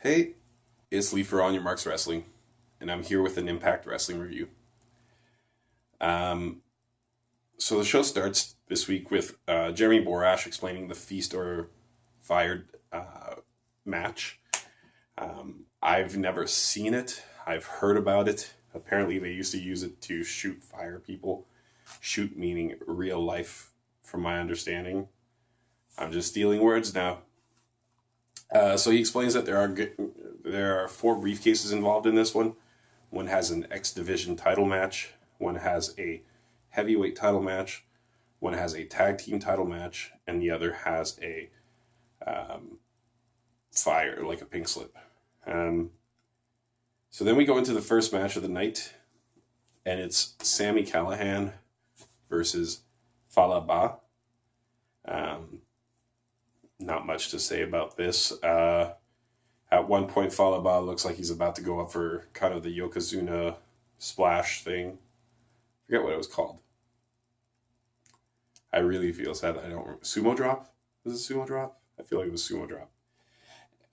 Hey, it's Lee for On Your Marks Wrestling, and I'm here with an Impact Wrestling review. Um, so the show starts this week with Jeremy Borash explaining the Feast or Fired match. I've never seen it. I've heard about it. Apparently, they used to use it to shoot fire people. Shoot meaning real life, from my understanding. I'm just stealing words now. So he explains that there are four briefcases involved in this one. One has an X Division title match. One has a heavyweight title match. One has a tag team title match, and the other has a fire, like a pink slip. So then we go into the first match of the night, and it's Sami Callihan versus Fallah Bahh. Not much to say about this. At one point, Fallah Bahh looks like he's about to go up for kind of the Yokozuna splash thing. I forget what it was called. I really feel sad that I don't remember. Sumo drop? Was it sumo drop? I feel like it was sumo drop.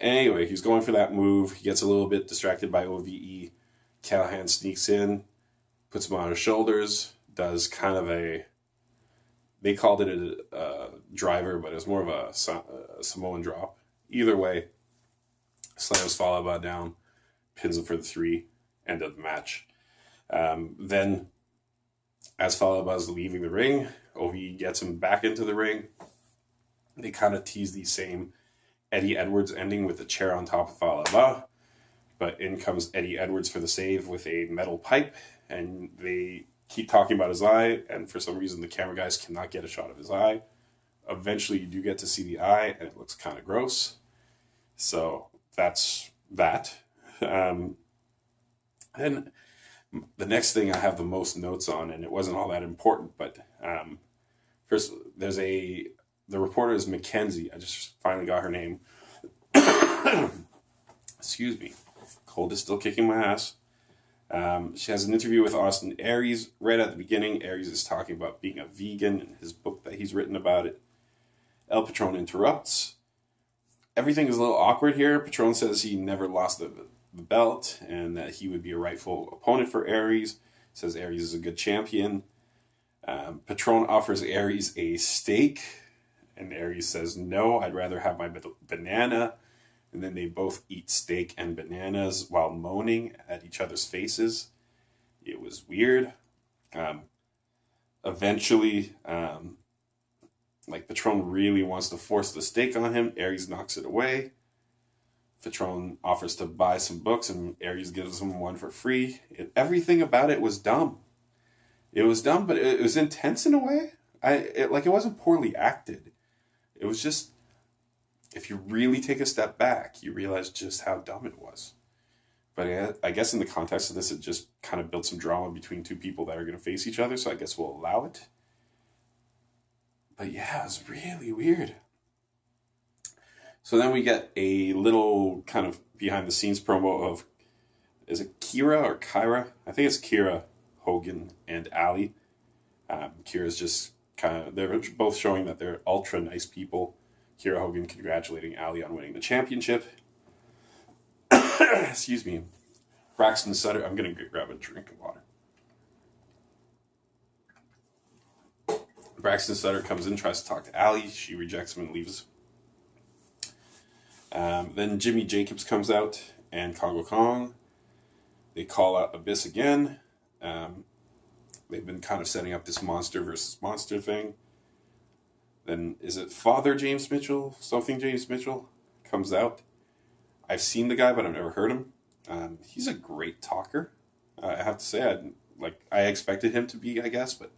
Anyway, he's going for that move. He gets a little bit distracted by OVE. Callihan sneaks in, puts him on his shoulders, does kind of a... They called it a driver, but it was more of a Samoan drop. Either way, slams Fallah Bahh down, pins him for the 3, end of the match. Then, as Fallah Bahh is leaving the ring, OVE gets him back into the ring. They kind of tease the same Eddie Edwards ending with a chair on top of Fallah Bahh, but in comes Eddie Edwards for the save with a metal pipe, and they keep talking about his eye, and for some reason the camera guys cannot get a shot of his eye. Eventually you do get to see the eye, and it looks kind of gross. So that's that. And the next thing I have the most notes on, and it wasn't all that important, but first the reporter is Mackenzie. I just finally got her name. Excuse me. Cold is still kicking my ass. She has an interview with Austin Aries. Right at the beginning, Aries is talking about being a vegan and his book that he's written about it. El Patron interrupts. Everything is a little awkward here. Patron says he never lost the belt and that he would be a rightful opponent for Aries. Says Aries is a good champion. Patron offers Aries a steak, and Aries says, no, I'd rather have my banana. And then they both eat steak and bananas while moaning at each other's faces. It was weird. Eventually, Patron really wants to force the steak on him. Aries knocks it away. Patron offers to buy some books, and Aries gives him one for free. Everything about it was dumb. It was dumb, but it was intense in a way. It wasn't poorly acted. It was just... If you really take a step back, you realize just how dumb it was. But I guess in the context of this, it just kind of built some drama between two people that are going to face each other, so I guess we'll allow it. But yeah, it was really weird. So then we get a little kind of behind-the-scenes promo of, is it Kira or Kyra? I think it's Kira Hogan and Allie. Kira's just kind of, they're both showing that they're ultra nice people. Kira Hogan congratulating Allie on winning the championship. Excuse me. Braxton Sutter. I'm going to grab a drink of water. Braxton Sutter comes in, tries to talk to Allie. She rejects him and leaves. Then Jimmy Jacobs comes out and Congo Kong. They call out Abyss again. They've been kind of setting up this monster versus monster thing. Then, is it Father James Mitchell? Something James Mitchell comes out. I've seen the guy, but I've never heard him. He's a great talker. I have to say, I expected him to be, I guess, but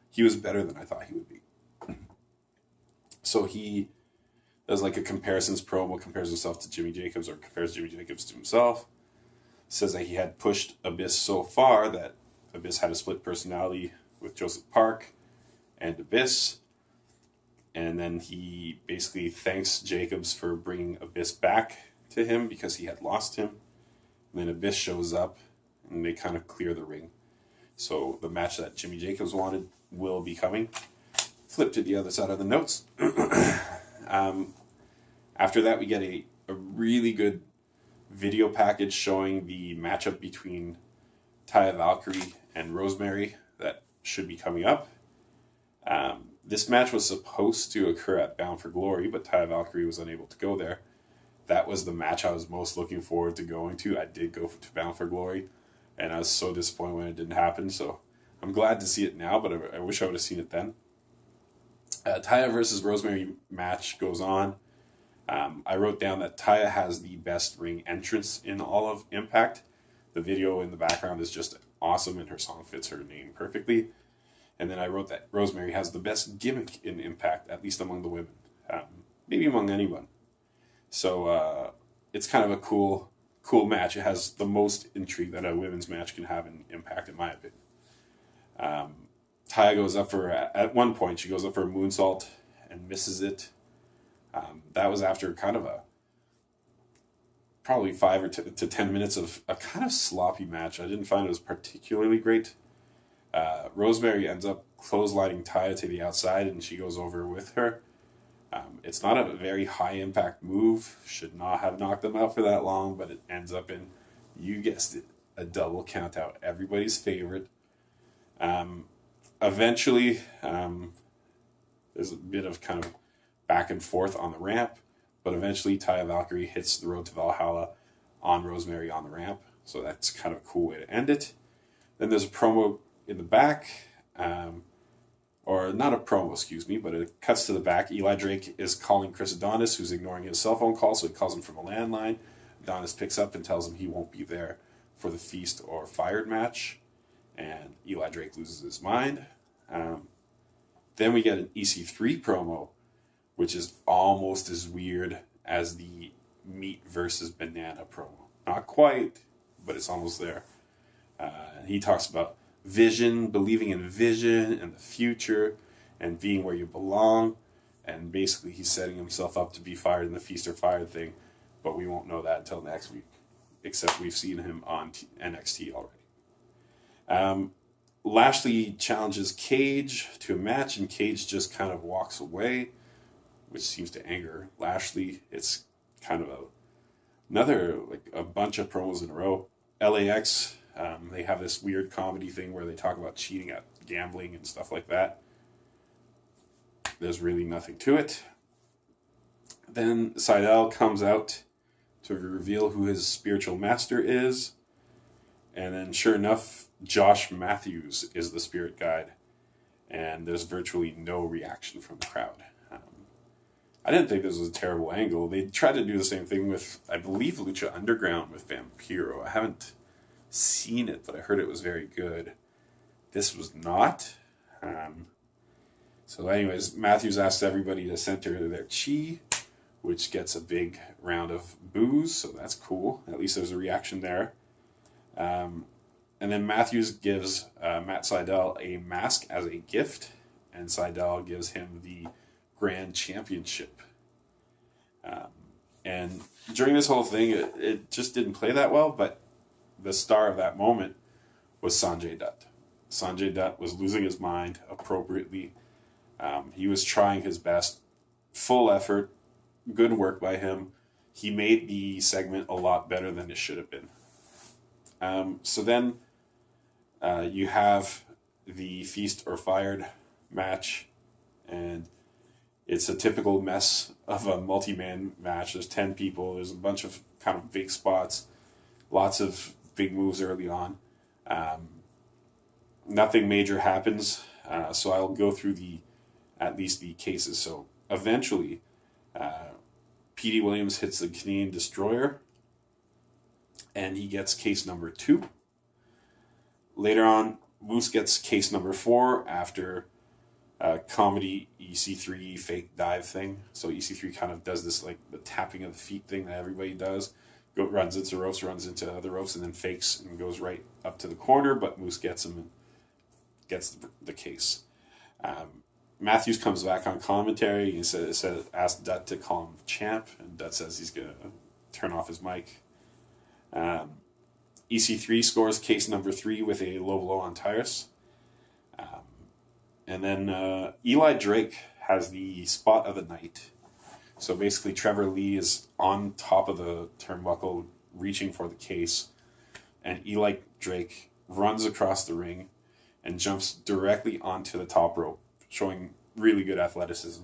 he was better than I thought he would be. So he does like a comparisons promo, compares himself to Jimmy Jacobs, or compares Jimmy Jacobs to himself. Says that he had pushed Abyss so far that Abyss had a split personality with Joseph Park and Abyss. And then he basically thanks Jacobs for bringing Abyss back to him because he had lost him. And then Abyss shows up and they kind of clear the ring. So the match that Jimmy Jacobs wanted will be coming. Flip to the other side of the notes. After that, we get a really good video package showing the matchup between Taya Valkyrie and Rosemary that should be coming up. This match was supposed to occur at Bound for Glory, but Taya Valkyrie was unable to go there. That was the match I was most looking forward to going to. I did go to Bound for Glory, and I was so disappointed when it didn't happen. So I'm glad to see it now, but I wish I would have seen it then. Taya versus Rosemary match goes on. I wrote down that Taya has the best ring entrance in all of Impact. The video in the background is just awesome, and her song fits her name perfectly. And then I wrote that Rosemary has the best gimmick in Impact, at least among the women. Maybe among anyone. So it's kind of a cool match. It has the most intrigue that a women's match can have in Impact, in my opinion. Taya goes up at one point, she goes up for a moonsault and misses it. That was after kind of probably 5 to 10 minutes of a kind of sloppy match. I didn't find it was particularly great. Rosemary ends up clotheslining Taya to the outside, and she goes over with her. It's not a very high impact move. Should not have knocked them out for that long, but it ends up in, you guessed it, a double count out. Everybody's favorite. Eventually, there's a bit of kind of back and forth on the ramp, but eventually Taya Valkyrie hits the Road to Valhalla on Rosemary on the ramp. So that's kind of a cool way to end it. Then there's a promo in the back, or not a promo, excuse me, but it cuts to the back. Eli Drake is calling Chris Adonis, who's ignoring his cell phone call, so he calls him from a landline. Adonis picks up and tells him he won't be there for the Feast or Fired match, and Eli Drake loses his mind. Then we get an EC3 promo, which is almost as weird as the Meat versus Banana promo. Not quite, but it's almost there. He talks about vision, believing in vision and the future, and being where you belong. And basically, he's setting himself up to be fired in the Feast or Fired thing, but we won't know that until next week, except we've seen him on NXT already. Lashley challenges Cage to a match, and Cage just kind of walks away, which seems to anger Lashley. It's kind of another, like a bunch of promos in a row. LAX, they have this weird comedy thing where they talk about cheating at gambling and stuff like that. There's really nothing to it. Then Sydal comes out to reveal who his spiritual master is. And then sure enough, Josh Matthews is the spirit guide. And there's virtually no reaction from the crowd. I didn't think this was a terrible angle. They tried to do the same thing with, I believe, Lucha Underground with Vampiro. I haven't seen it, but I heard it was very good. This was not. So anyways, Matthews asked everybody to center their chi, which gets a big round of boos, so that's cool. At least there's a reaction there. And then Matthews gives Matt Sydal a mask as a gift, and Sydal gives him the Grand Championship. And during this whole thing, it just didn't play that well, but the star of that moment was Sanjay Dutt. Sanjay Dutt was losing his mind appropriately. He was trying his best, full effort, good work by him. He made the segment a lot better than it should have been. So then you have the Feast or Fired match, and it's a typical mess of a multi-man match. There's 10 people. There's a bunch of kind of big spots, lots of big moves early on. Nothing major happens, so I'll go through at least the cases. So eventually, Petey Williams hits the Canadian Destroyer, and he gets case number 2. Later on, Moose gets case number 4 after comedy EC3 fake dive thing. So EC3 kind of does this, like the tapping of the feet thing that everybody does. Runs into ropes, runs into other ropes, and then fakes and goes right up to the corner, but Moose gets him and gets the case. Matthews comes back on commentary. He asked Dutt to call him champ, and Dutt says he's going to turn off his mic. EC3 scores case number 3 with a low blow on Tyrus. And then Eli Drake has the spot of the night. So basically Trevor Lee is on top of the turnbuckle reaching for the case, and Eli Drake runs across the ring and jumps directly onto the top rope, showing really good athleticism.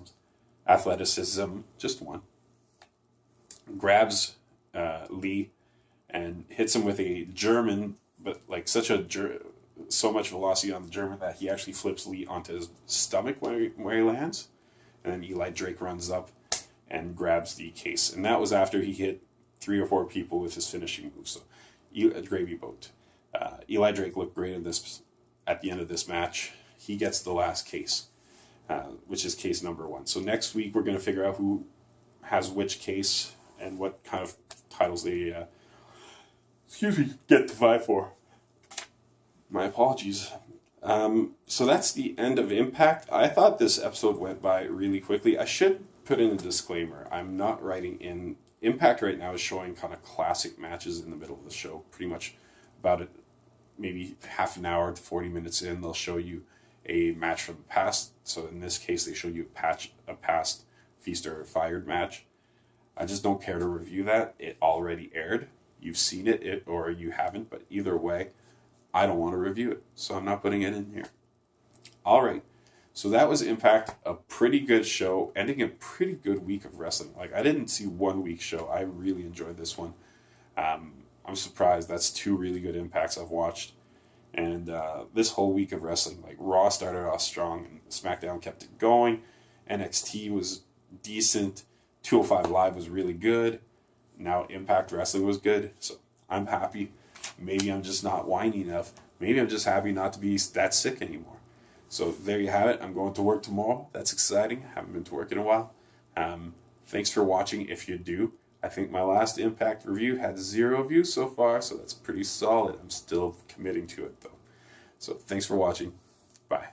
Just one. Grabs Lee and hits him with a German, but like so much velocity on the German that he actually flips Lee onto his stomach where he lands. And then Eli Drake runs up and grabs the case. And that was after he hit 3 or 4 people with his finishing move. So, gravy boat. Eli Drake looked great at the end of this match. He gets the last case, which is case number 1. So next week we're going to figure out who has which case and what kind of titles they get to vie for. My apologies. So that's the end of Impact. I thought this episode went by really quickly. I should put in a disclaimer. I'm not writing in. Impact right now is showing kind of classic matches in the middle of the show. Pretty much about it, maybe half an hour to 40 minutes in, they'll show you a match from the past. So in this case, they show you a past Feast or Fired match. I just don't care to review that. It already aired. You've seen it or you haven't, but either way, I don't want to review it, so I'm not putting it in here. All right, so that was Impact, a pretty good show, ending a pretty good week of wrestling. Like, I didn't see 1 week show. I really enjoyed this one. I'm surprised. That's 2 really good Impacts I've watched. And this whole week of wrestling, like, Raw started off strong, and SmackDown kept it going. NXT was decent. 205 Live was really good. Now Impact Wrestling was good, so I'm happy. Maybe I'm just not whiny enough. Maybe I'm just happy not to be that sick anymore. So there you have it. I'm going to work tomorrow. That's exciting. Haven't been to work in a while. Thanks for watching if you do. I think my last Impact review had 0 views so far, so that's pretty solid. I'm still committing to it, though. So thanks for watching. Bye.